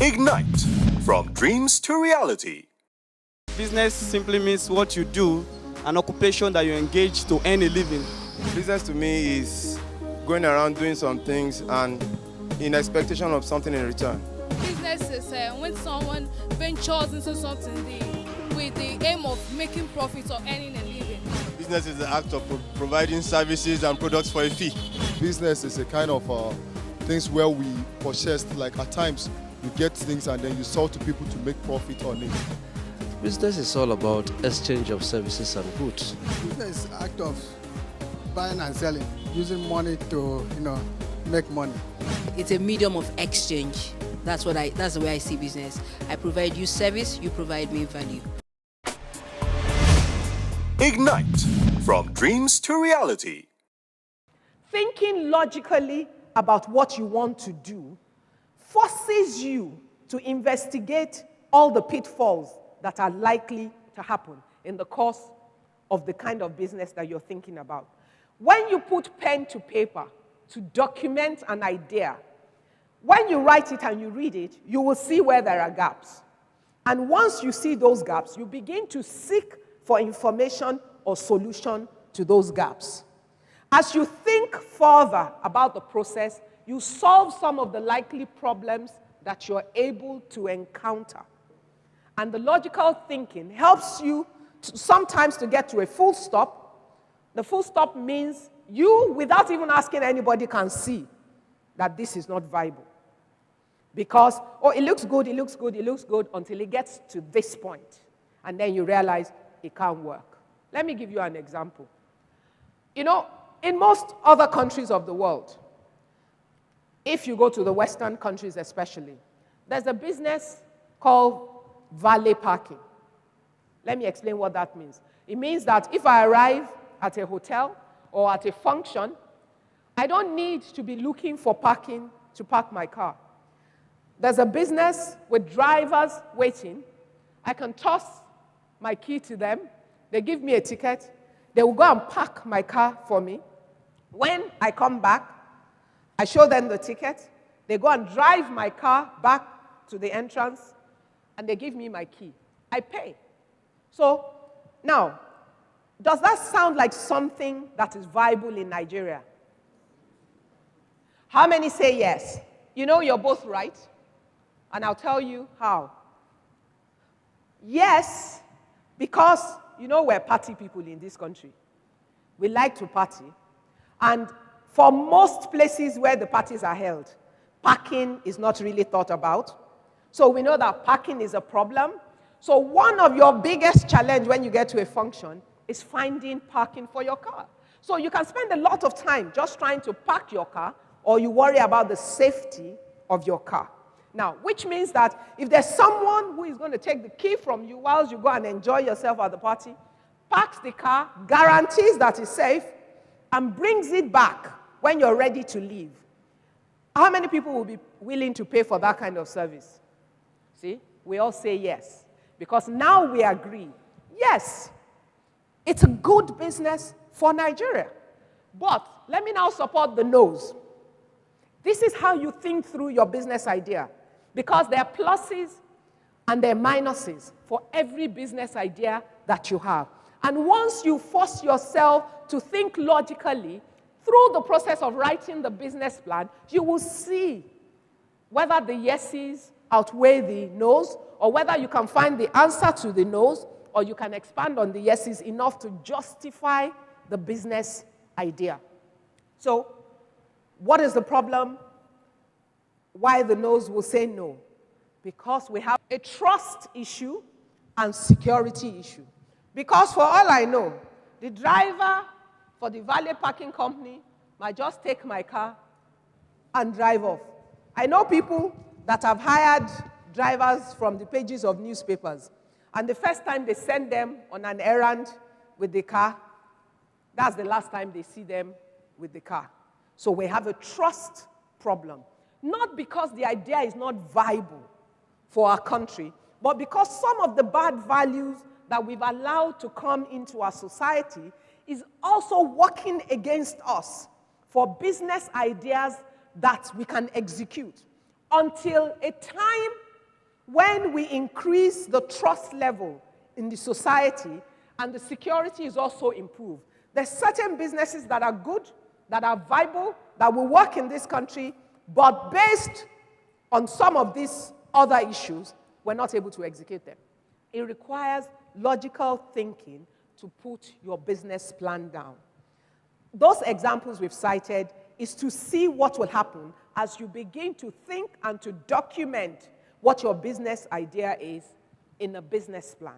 Ignite, from dreams to reality. Business simply means what you do, an occupation that you engage to earn a living. Business to me is going around doing some things and in expectation of something in return. Business is when someone ventures into something with the aim of making profit or earning a living. Business is the act of providing services and products for a fee. Business is a kind of things where we possess, like at times you get things and then you sell to people to make profit on it. Business is all about exchange of services and goods. Business is the act of buying and selling, using money to, make money. It's a medium of exchange. That's the way I see business. I provide you service, you provide me value. Ignite, from dreams to reality. Thinking logically about what you want to do forces you to investigate all the pitfalls that are likely to happen in the course of the kind of business that you're thinking about. When you put pen to paper to document an idea, when you write it and you read it, you will see where there are gaps. And once you see those gaps, you begin to seek for information or solution to those gaps. As you think further about the process, you solve some of the likely problems that you're able to encounter. And the logical thinking helps you sometimes to get to a full stop. The full stop means you, without even asking anybody, can see that this is not viable. Because, it looks good, it looks good, it looks good, until it gets to this point. And then you realize it can't work. Let me give you an example. In most other countries of the world, if you go to the Western countries especially, there's a business called valet parking. Let me explain what that means. It means that if I arrive at a hotel or at a function, I don't need to be looking for parking to park my car. There's a business with drivers waiting. I can toss my key to them. They give me a ticket. They will go and park my car for me. When I come back, I show them the ticket. They go and drive my car back to the entrance, and they give me my key. I pay. So, now, does that sound like something that is viable in Nigeria? How many say yes? You're both right, and I'll tell you how. Yes, because, we're party people in this country. We like to party, and for most places where the parties are held, parking is not really thought about. So we know that parking is a problem. So one of your biggest challenge when you get to a function is finding parking for your car. So you can spend a lot of time just trying to park your car, or you worry about the safety of your car. Now, which means that if there's someone who is going to take the key from you whilst you go and enjoy yourself at the party, parks the car, guarantees that it's safe, and brings it back when you're ready to leave, how many people will be willing to pay for that kind of service? See, we all say yes, because now we agree, yes, it's a good business for Nigeria. But let me now support the no's. This is how you think through your business idea, because there are pluses and there are minuses for every business idea that you have. And once you force yourself to think logically through the process of writing the business plan, you will see whether the yeses outweigh the no's, or whether you can find the answer to the no's, or you can expand on the yeses enough to justify the business idea. So, what is the problem? Why the no's will say no? Because we have a trust issue and security issue. Because for all I know, the driver for the valet parking company might just take my car and drive off. I know people that have hired drivers from the pages of newspapers, and the first time they send them on an errand with the car, that's the last time they see them with the car. So we have a trust problem. Not because the idea is not viable for our country, but because some of the bad values that we've allowed to come into our society is also working against us for business ideas that we can execute until a time when we increase the trust level in the society and the security is also improved. There's certain businesses that are good, that are viable, that will work in this country, but based on some of these other issues, we're not able to execute them. It requires logical thinking to put your business plan down. Those examples we've cited is to see what will happen as you begin to think and to document what your business idea is in a business plan.